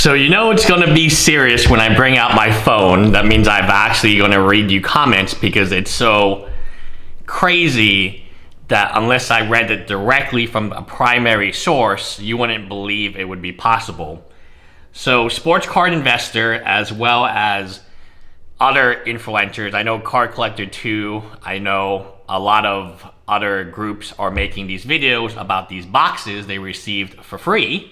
So you know it's going to be serious when I bring out my phone. That means I'm actually going to read you comments because it's so crazy that unless I read it directly from a primary source, you wouldn't believe it would be possible. So sports card investor as well as other influencers, I know Card Collector 2, I know a lot of other groups are making these videos about these boxes they received for free.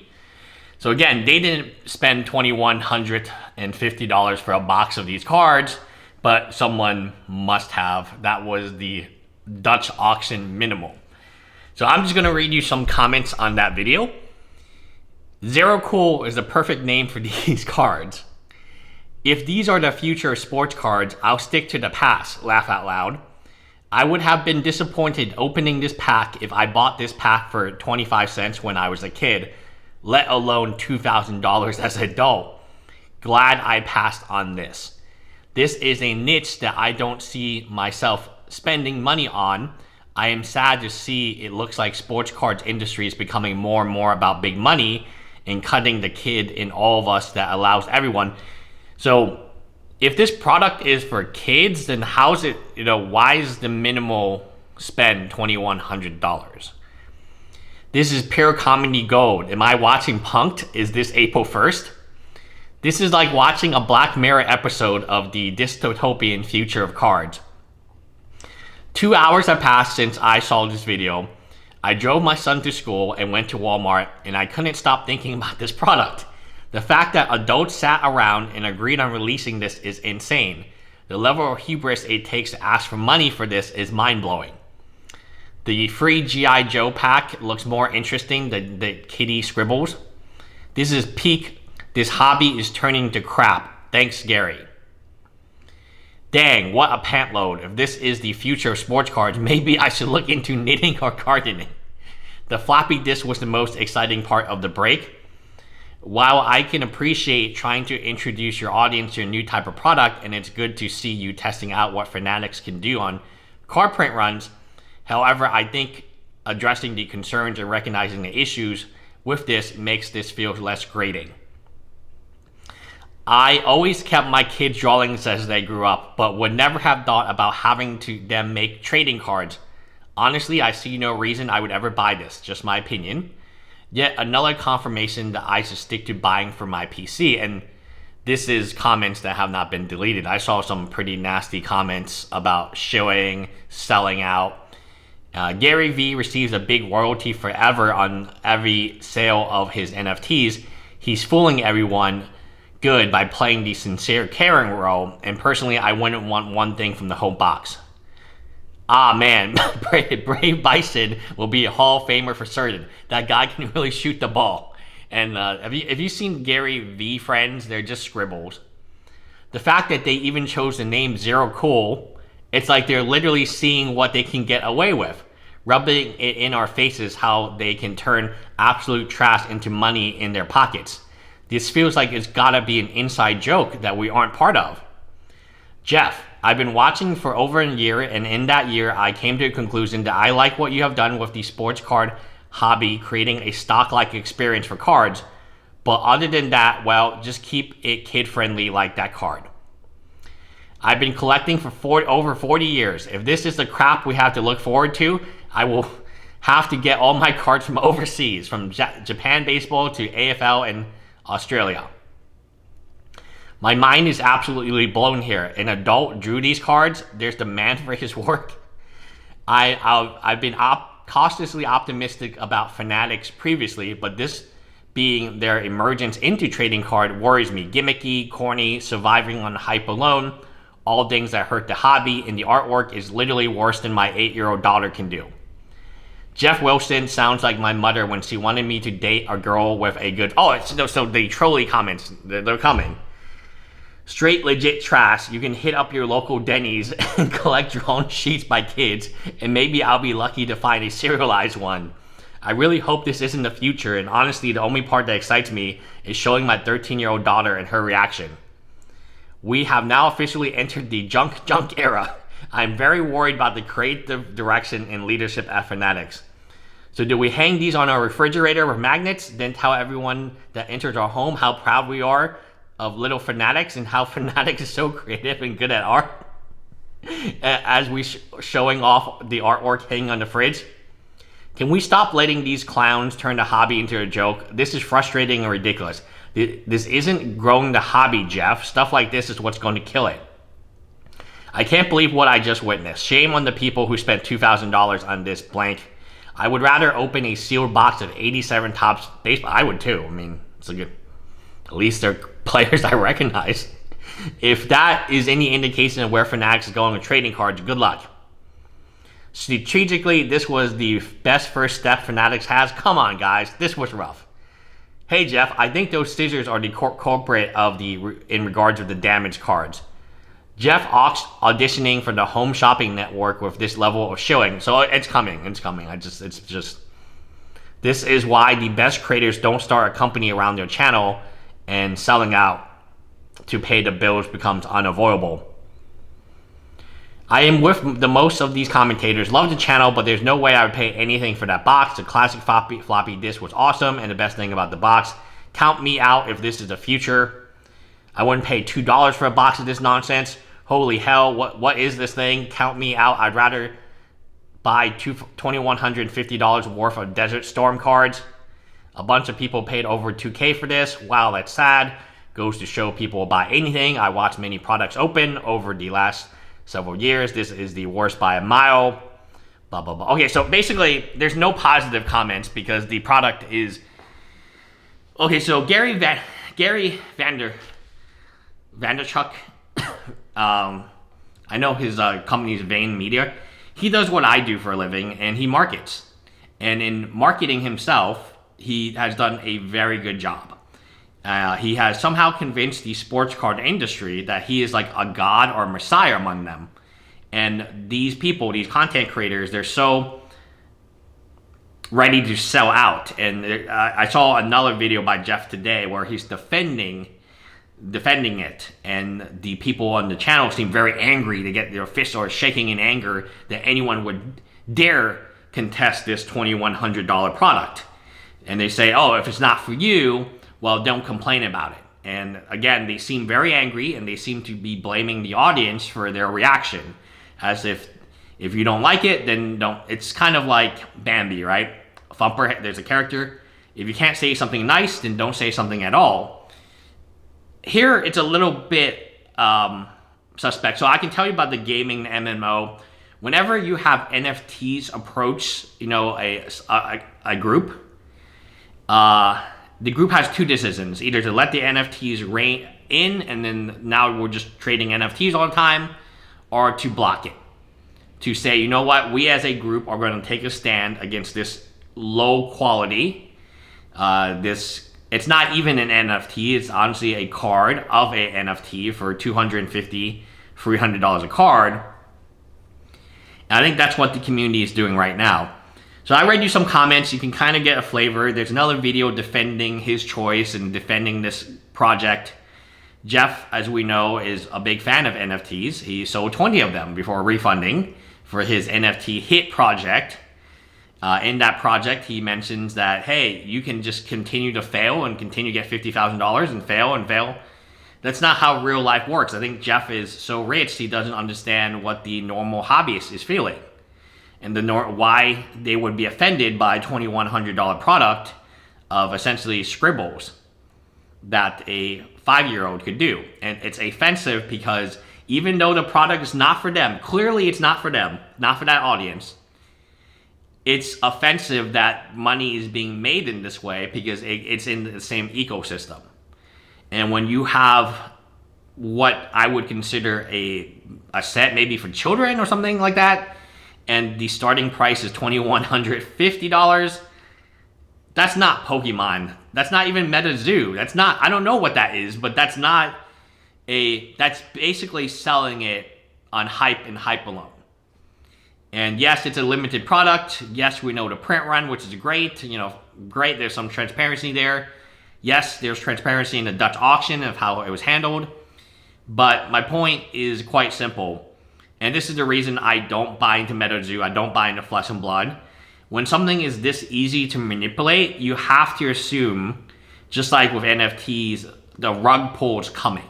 So again, they didn't spend $2,150 for a box of these cards, but someone must have. That was the Dutch auction minimal. So I'm just going to read you some comments on that video. Zero Cool is the perfect name for these cards. If these are the future sports cards, I'll stick to the past, laugh out loud. I would have been disappointed opening this pack if I bought this pack for 25 cents when I was a kid, let alone $2,000 as an adult. Glad I passed on this. This is a niche that I don't see myself spending money on. I am sad to see it looks like sports cards industry is becoming more and more about big money and cutting the kid in all of us that allows everyone. So if this product is for kids, then how's it, why is the minimal spend $2,100? This is pure comedy gold. Am I watching Punk'd? Is this April 1st? This is like watching a Black Mirror episode of the dystopian future of cards. 2 hours have passed since I saw this video. I drove my son to school and went to Walmart, and I couldn't stop thinking about this product. The fact that adults sat around and agreed on releasing this is insane. The level of hubris it takes to ask for money for this is mind-blowing. The free G.I. Joe pack looks more interesting than the kitty scribbles. This is peak. This hobby is turning to crap. Thanks, Gary. Dang, what a pant load. If this is the future of sports cards, maybe I should look into knitting or gardening. The floppy disk was the most exciting part of the break. While I can appreciate trying to introduce your audience to a new type of product, and it's good to see you testing out what Fanatics can do on card print runs, however, I think addressing the concerns and recognizing the issues with this makes this feel less grating. I always kept my kids' drawings as they grew up, but would never have thought about having them make trading cards. Honestly, I see no reason I would ever buy this, just my opinion. Yet another confirmation that I should stick to buying for my PC, and this is comments that have not been deleted. I saw some pretty nasty comments about shilling, selling out. Gary V receives a big royalty forever on every sale of his NFTs. He's fooling everyone good by playing the sincere caring role, and personally I wouldn't want one thing from the whole box. Ah man, Brave Bison will be a Hall of Famer for certain. That guy can really shoot the ball. And have you seen Gary V friends? They're just scribbles. The fact that they even chose the name Zero Cool, it's like they're literally seeing what they can get away with, rubbing it in our faces how they can turn absolute trash into money in their pockets. This feels like it's gotta be an inside joke that we aren't part of. Jeff, I've been watching for over a year, and in that year I came to a conclusion that I like what you have done with the sports card hobby, creating a stock-like experience for cards, but other than that, well, just keep it kid-friendly like that card. I've been collecting for over 40 years. If this is the crap we have to look forward to, I will have to get all my cards from overseas, from Japan baseball to AFL and Australia. My mind is absolutely blown here. An adult drew these cards. There's demand for his work. I've been cautiously optimistic about Fanatics previously, but this being their emergence into trading card worries me. Gimmicky, corny, surviving on hype alone, all things that hurt the hobby, and the artwork is literally worse than my 8-year-old daughter can do. Jeff Wilson sounds like my mother when she wanted me to date a girl with a good... so the trolley comments, they're coming. Straight legit trash. You can hit up your local Denny's and collect your own sheets by kids, and maybe I'll be lucky to find a serialized one. I really hope this isn't the future, and honestly the only part that excites me is showing my 13-year-old daughter and her reaction. We have now officially entered the junk era. I'm very worried about the creative direction and leadership at Fanatics. So do we hang these on our refrigerator with magnets, then tell everyone that enters our home how proud we are of little fanatics and how Fanatics is so creative and good at art? As we showing off the artwork hanging on the fridge? Can we stop letting these clowns turn the hobby into a joke? This is frustrating and ridiculous. This isn't growing the hobby, Jeff. Stuff like this is what's going to kill it. I can't believe what I just witnessed. Shame on the people who spent $2,000 on this blank. I would rather open a sealed box of 87 Topps baseball. I would too. I mean, it's a good. At least they're players I recognize. If that is any indication of where Fanatics is going with trading cards, good luck. Strategically, this was the best first step Fanatics has. Come on, guys. This was rough. Hey, Jeff, I think those scissors are the culprit of in regards to the damaged cards. Jeff Ox auditioning for the Home Shopping Network with this level of showing. So it's coming. It's coming. This is why the best creators don't start a company around their channel, and selling out to pay the bills becomes unavoidable. I am with the most of these commentators. Love the channel, but there's no way I would pay anything for that box. The classic floppy disk was awesome, and the best thing about the box. Count me out if this is the future. I wouldn't pay $2 for a box of this nonsense. Holy hell, what is this thing? Count me out. I'd rather buy $2,150 worth of Desert Storm cards. A bunch of people paid over $2K for this. Wow, that's sad. Goes to show people will buy anything. I watched many products open over the last several years. This is the worst by a mile. Blah, blah, blah. Okay, so basically, there's no positive comments because the product is... Okay, so Gary Vanderchuk, I know his company's Vayne Media. He does what I do for a living, and he markets. And in marketing himself, he has done a very good job. He has somehow convinced the sports card industry that he is like a god or a messiah among them. And these people, these content creators, they're so ready to sell out. And I saw another video by Jeff today where he's defending it, and the people on the channel seem very angry. They get their fists are shaking in anger that anyone would dare contest this $2,100 product. And they say, oh, if it's not for you, well, don't complain about it. And again, they seem very angry, and they seem to be blaming the audience for their reaction, as if you don't like it, then don't. It's kind of like Bambi, right? Thumper, there's a character. If you can't say something nice, then don't say something at all. Here, it's a little bit suspect. So I can tell you about the gaming MMO. Whenever you have NFTs approach, a group, the group has two decisions: either to let the NFTs reign in, and then now we're just trading NFTs all the time, or to block it. To say, you know what, we as a group are going to take a stand against this low quality, it's not even an NFT, it's honestly a card of a NFT for $250, $300 a card. And I think that's what the community is doing right now. So I read you some comments, you can kind of get a flavor. There's another video defending his choice and defending this project. Jeff, as we know, is a big fan of NFTs. He sold 20 of them before refunding for his NFT hit project. In that project, he mentions that, hey, you can just continue to fail and continue to get $50,000 and fail. That's not how real life works. I think Jeff is so rich, he doesn't understand what the normal hobbyist is feeling, and why they would be offended by a $2,100 product of essentially scribbles that a 5-year-old could do. And it's offensive because even though the product is not for them, clearly it's not for them, not for that audience, it's offensive that money is being made in this way because it's in the same ecosystem. And when you have what I would consider a set maybe for children or something like that, and the starting price is $2,150, that's not Pokemon. That's not even MetaZoo. That's not, I don't know what that is, but that's not that's basically selling it on hype and hype alone. And yes, it's a limited product. Yes, we know the print run, which is great. Great, there's some transparency there. Yes, there's transparency in the Dutch auction of how it was handled. But my point is quite simple. And this is the reason I don't buy into MetaZoo. I don't buy into Flesh and Blood. When something is this easy to manipulate, you have to assume, just like with NFTs, the rug pull is coming.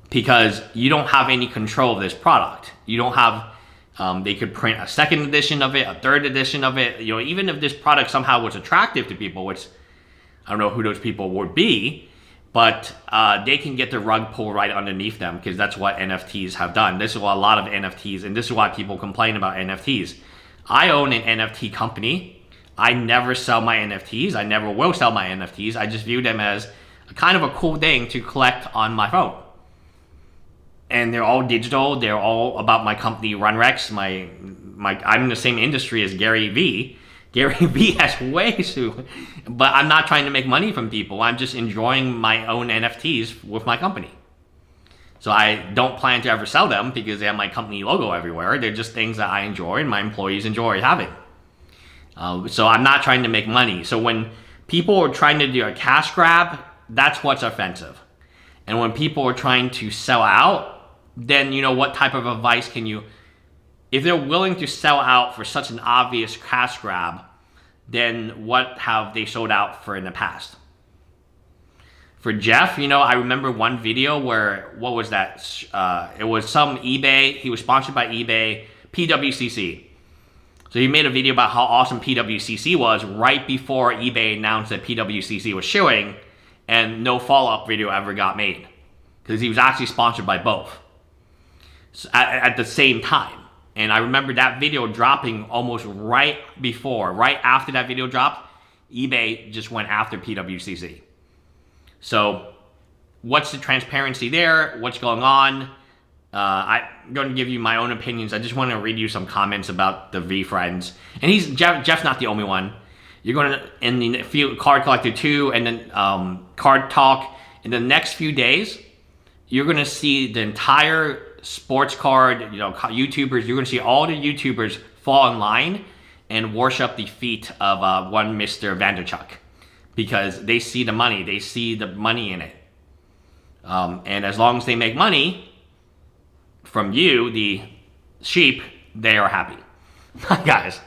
Because you don't have any control of this product. You don't have, they could print a second edition of it, a third edition of it. You know, even if this product somehow was attractive to people, which I don't know who those people would be, but they can get the rug pulled right underneath them, because that's what NFTs have done. This is what a lot of NFTs, and this is why people complain about NFTs. I own an NFT company. I never sell my NFTs. I never will sell my NFTs. I just view them as a kind of a cool thing to collect on my phone. And they're all digital. They're all about my company, RunRex. I'm in the same industry as Gary Vee. Gary Vee has way too, but I'm not trying to make money from people. I'm just enjoying my own NFTs with my company. So I don't plan to ever sell them because they have my company logo everywhere. They're just things that I enjoy and my employees enjoy having. So I'm not trying to make money. So when people are trying to do a cash grab, that's what's offensive. And when people are trying to sell out, then you know what type of advice can you, if they're willing to sell out for such an obvious cash grab, then what have they sold out for in the past? For Jeff, you know, I remember one video where, what was that? It was some eBay, he was sponsored by eBay, PWCC. So he made a video about how awesome PWCC was right before eBay announced that PWCC was showing, and no follow-up video ever got made because he was actually sponsored by both at the same time. And I remember that video dropping almost right after that video dropped, eBay just went after PWCC. So what's the transparency there? What's going on? I'm going to give you my own opinions. I just want to read you some comments about the V friends. And Jeff's not the only one. You're going to, in the few Card Collector 2 and then Card Talk, in the next few days, you're going to see the entire sports card, you know, YouTubers, you're going to see all the YouTubers fall in line and worship the feet of one Mr. Vanderchuck, because they see the money. They see the money in it. And as long as they make money from you, the sheep, they are happy. Bye, guys.